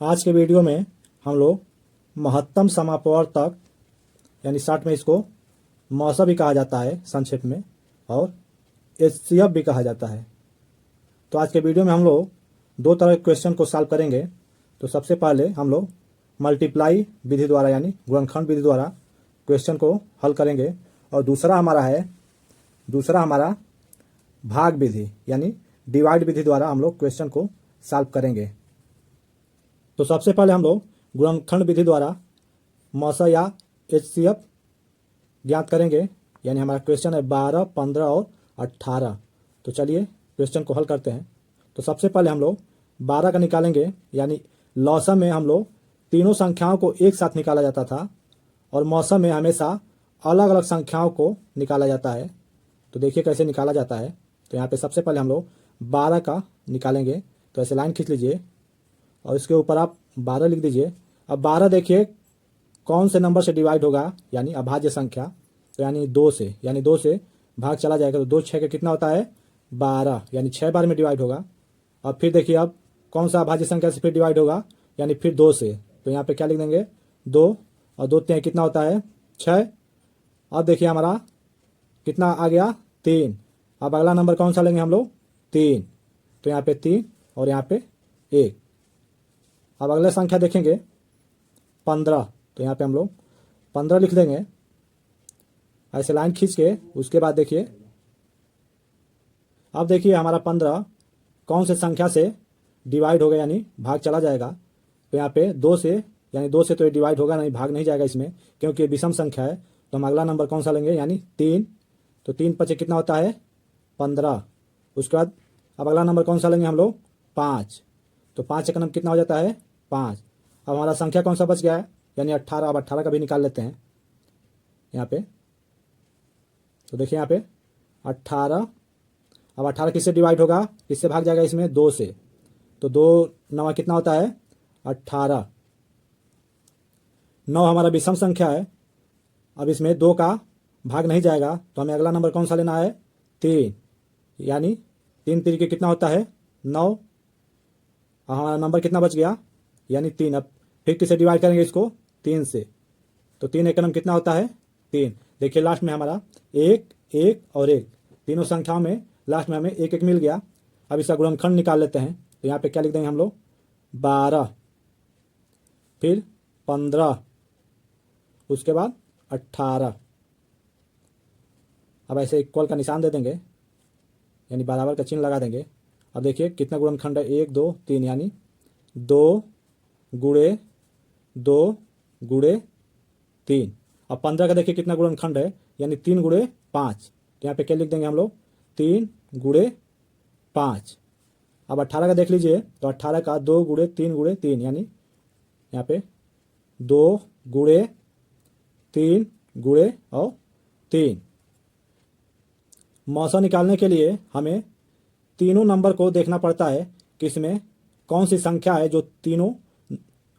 आज के वीडियो में हम लोग महत्तम समापवर्तक यानी शॉर्ट में इसको मौसा भी कहा जाता है संक्षेप में, और एचसीएफ भी कहा जाता है। तो आज के वीडियो में हम लोग दो तरह के क्वेश्चन को सॉल्व करेंगे। तो सबसे पहले हम लोग मल्टीप्लाई विधि द्वारा यानी गुणनखंड विधि द्वारा क्वेश्चन को हल करेंगे, और दूसरा हमारा भाग विधि यानी डिवाइड विधि द्वारा हम लोग क्वेश्चन को सॉल्व करेंगे। तो सबसे पहले हम लोग गुणनखंड विधि द्वारा मौसा या एचसीएफ ज्ञात करेंगे। यानी हमारा क्वेश्चन है 12, 15 और 18। तो चलिए क्वेश्चन को हल करते हैं। तो सबसे पहले हम लोग 12 का निकालेंगे। यानी लौसम में हम लोग तीनों संख्याओं को एक साथ निकाला जाता था, और मौसम में हमेशा अलग अलग संख्याओं को निकाला जाता है। तो देखिए कैसे निकाला जाता है। तो यहाँ पे सबसे पहले हम लोग 12 का निकालेंगे। तो ऐसे लाइन खींच लीजिए और इसके ऊपर आप 12 लिख दीजिए। अब 12 देखिए कौन से नंबर से डिवाइड होगा, यानी अभाज्य संख्या। तो यानी 2 से, यानी 2 से भाग चला जाएगा। तो 2 6 का कितना होता है 12, यानी 6 बार में डिवाइड होगा। अब फिर देखिए अब कौन सा अभाज्य संख्या से फिर डिवाइड होगा, यानी फिर 2 से। तो यहाँ पे क्या लिख देंगे 2, और 2 3 कितना होता है 6। अब देखिए हमारा कितना आ गया 3। अब अगला नंबर कौन सा लेंगे हम लोग 3। तो यहाँ पे 3 और यहाँ पे 1। अब अगला संख्या देखेंगे 15। तो यहाँ पे हम लोग 15 लिख देंगे ऐसे लाइन खींच के। उसके बाद देखिए अब देखिए हमारा 15 कौन से संख्या से डिवाइड होगा, यानी भाग चला जाएगा। तो यहाँ पे 2 से, यानी 2 से तो ये डिवाइड होगा नहीं, भाग नहीं जाएगा इसमें, क्योंकि ये विषम संख्या है। तो हम अगला नंबर कौन सा लेंगे, यानी 3। तो 3 5 कितना होता है 15। उसके बाद अब अगला नंबर कौन सा लेंगे हम लोग 5। तो 5 का नंबर कितना हो जाता है 5। अब हमारा संख्या कौन सा बच गया है, यानी 18। अब 18 का भी निकाल लेते हैं यहाँ पे। तो देखिए यहाँ पे 18। अब 18 किससे डिवाइड होगा, किससे भाग जाएगा इसमें 2 से। तो 2 9 कितना होता है 18। 9 हमारा विषम संख्या है। अब इसमें 2 का भाग नहीं जाएगा, तो हमें अगला नंबर कौन सा लेना है 3। यानी 3 3 के कितना होता है 9। हमारा नंबर कितना बच गया, यानी 3। अब फिर किससे डिवाइड करेंगे इसको 3 से। तो 3 एक का नंबर कितना होता है 3। देखिए लास्ट में हमारा 1 1 और 1, तीनों संख्याओं में लास्ट में हमें 1 1 मिल गया। अब इसका गुणनखंड निकाल लेते हैं। तो यहाँ पे क्या लिख देंगे हम लोग 12, फिर 15, उसके बाद 18। अब ऐसे इक्वल का निशान दे देंगे, यानी बराबर का चिन्ह लगा देंगे। अब देखिए कितना गुणनखंड है 1 2 3, यानी 2 गुणे 2 गुणे 3। अब 15 का देखिए कितना गुणनखंड है, यानी 3 गुणे 5। तो यहाँ पे क्या लिख देंगे हम लोग 3 गुणे 5। अब 18 का देख लीजिए। तो 18 का 2 गुणे 3 गुणे 3, यानी यहाँ पे 2 गुणे 3 गुणे और 3। मौसा निकालने के लिए हमें तीनों नंबर को देखना पड़ता है कि इसमें कौन सी संख्या है जो तीनों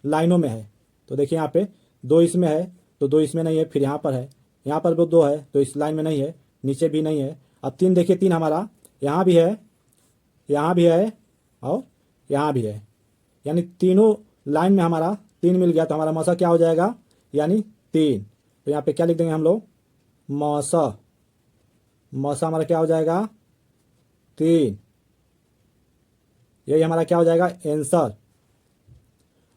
लाइनों में है। तो देखिए यहाँ पे 2 इसमें है, तो 2 इसमें नहीं है, फिर यहाँ पर है, यहाँ पर भी 2 है, तो इस लाइन में नहीं है, नीचे भी नहीं है। अब 3 देखिए 3 हमारा यहाँ भी है, यहाँ भी है और यहाँ भी है, यानी तीनों लाइन में हमारा 3 मिल गया। तो हमारा मौसा क्या हो जाएगा, यानी 3। तो यहाँ पे क्या लिख देंगे हम लोग मौसा हमारा क्या हो जाएगा 3। यही हमारा क्या हो जाएगा आंसर।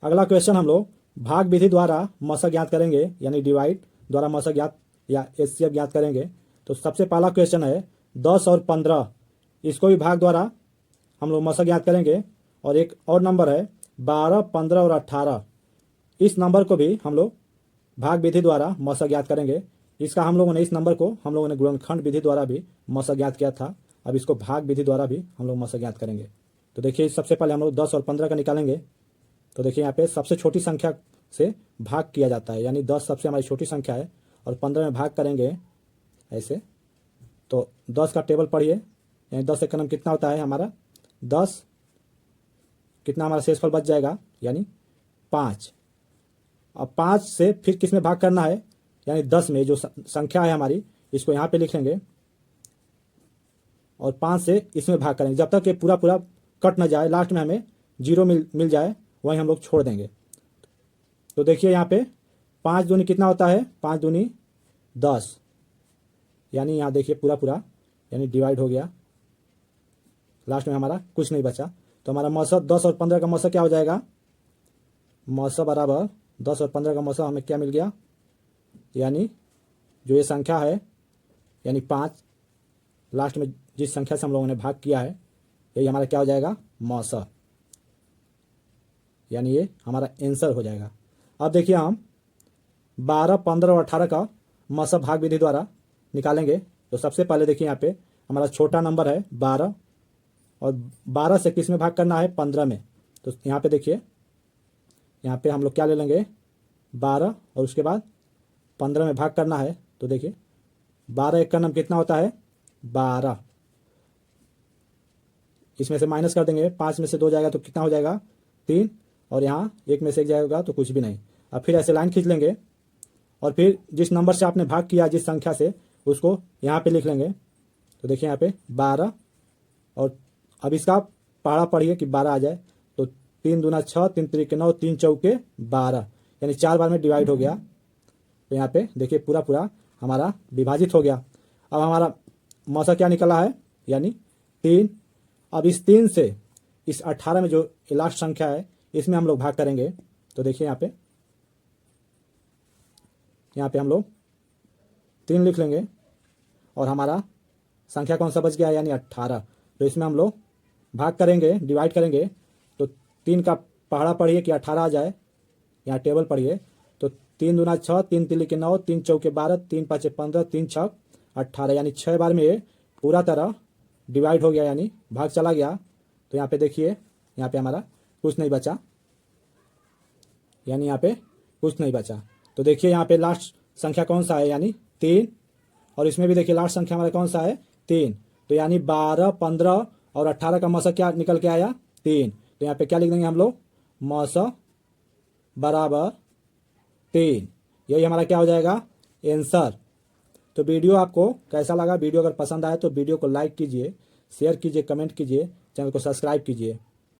अगला क्वेश्चन हम लोग भाग विधि द्वारा मौसा ज्ञात करेंगे, यानी डिवाइड द्वारा मौसा ज्ञात या एचसीएफ ज्ञात करेंगे। तो सबसे पहला क्वेश्चन है 10 और 15, इसको भी भाग द्वारा हम लोग मौसा ज्ञात करेंगे। और एक और नंबर है 12 15 और 18, इस नंबर को भी हम लोग भाग विधि द्वारा मौसा ज्ञात करेंगे। इसका हम लोगों ने, इस नंबर को हम लोगों ने गुणनखंड विधि द्वारा भी मौसा ज्ञात किया था। अब इसको भाग विधि द्वारा भी हम लोग मौसा ज्ञात करेंगे। तो देखिए सबसे पहले हम लोग 10 और 15 का निकालेंगे। तो देखिए यहाँ पे सबसे छोटी संख्या से भाग किया जाता है, यानी 10 सबसे हमारी छोटी संख्या है और 15 में भाग करेंगे ऐसे। तो 10 का टेबल पढ़िए, यानी 10 का नंबर कितना होता है हमारा 10। कितना हमारा शेषफल बच जाएगा, यानी 5। अब 5 से फिर किस में भाग करना है, यानी 10 में जो संख्या है हमारी, इसको यहाँ पे लिखेंगे और 5 से इसमें भाग करेंगे, जब तक ये पूरा पूरा कट ना जाए, लास्ट में हमें 0 मिल जाए वहीं हम लोग छोड़ देंगे। तो देखिए यहाँ पे 5 दूनी कितना होता है, 5 दूनी 10, यानी यहाँ देखिए पूरा पूरा यानी डिवाइड हो गया, लास्ट में हमारा कुछ नहीं बचा। तो हमारा मौसा 10 और 15 का मौसा क्या हो जाएगा, मौसा बराबर 10 और 15 का मौसा हमें क्या मिल गया, यानी जो ये संख्या है यानी 5, लास्ट में जिस संख्या से हम लोगों ने भाग किया है यही हमारा क्या हो जाएगा, मौसा, यानी ये हमारा आंसर हो जाएगा। अब देखिए हम 12, 15 और 18 का मौसा भाग विधि द्वारा निकालेंगे। तो सबसे पहले देखिए यहाँ पे हमारा छोटा नंबर है 12 और 12 से किस में भाग करना है, 15 में। तो यहाँ पे देखिए यहाँ पे हम लोग क्या ले लेंगे, 12 और उसके बाद 15 में भाग करना है। तो देखिए 12 एक का नाम कितना होता है, 12, इसमें से माइनस कर देंगे, 5 में से 2 जाएगा तो कितना हो जाएगा, 3, और यहाँ 1 में से 1 जाएगा तो कुछ भी नहीं। अब फिर ऐसे लाइन खींच लेंगे और फिर जिस नंबर से आपने भाग किया जिस संख्या से उसको यहाँ पे लिख लेंगे। तो देखिए यहाँ पे 12 और अब इसका पहाड़ा पढ़िए कि 12 आ जाए। तो 3 दूना 6, 3 त्रिक 9, 3 चौके 12, यानी 4 बार में डिवाइड हो गया। तो यहाँ पे देखिए पूरा पूरा हमारा विभाजित हो गया। अब हमारा मौसा क्या निकला है, यानी 3। अब इस 3 से इस 18 में जो लास्ट संख्या है इसमें हम लोग भाग करेंगे। तो देखिए यहाँ पे हम लोग 3 लिख लेंगे और हमारा संख्या कौन सा बच गया, यानी 18। तो इसमें हम लोग भाग करेंगे, डिवाइड करेंगे। तो 3 का पहाड़ा पढ़िए कि 18 आ जाए, यहाँ टेबल पढ़िए। तो 3 दूना 6, 3 तिली 9, 3 चौके 12, 3 पाँचे 15, 3 छक 18, यानी 6 बार में ये पूरा तरह डिवाइड हो गया, यानी भाग चला गया। तो यहाँ पे देखिए यहाँ पे हमारा कुछ नहीं बचा, यानी यहाँ पे कुछ नहीं बचा। तो देखिए यहाँ पे लास्ट संख्या कौन सा है, यानी 3, और इसमें भी देखिए लास्ट संख्या हमारा कौन सा है, 3। तो यानी 12, 15 और 18 का मौसा क्या निकल के आया, 3। तो यहाँ पे क्या लिख देंगे हम लोग, मौसा बराबर 3, यही हमारा क्या हो जाएगा, आंसर। तो वीडियो आपको कैसा लगा, वीडियो अगर पसंद आए तो वीडियो को लाइक कीजिए, शेयर कीजिए, कमेंट कीजिए, चैनल को सब्सक्राइब कीजिए।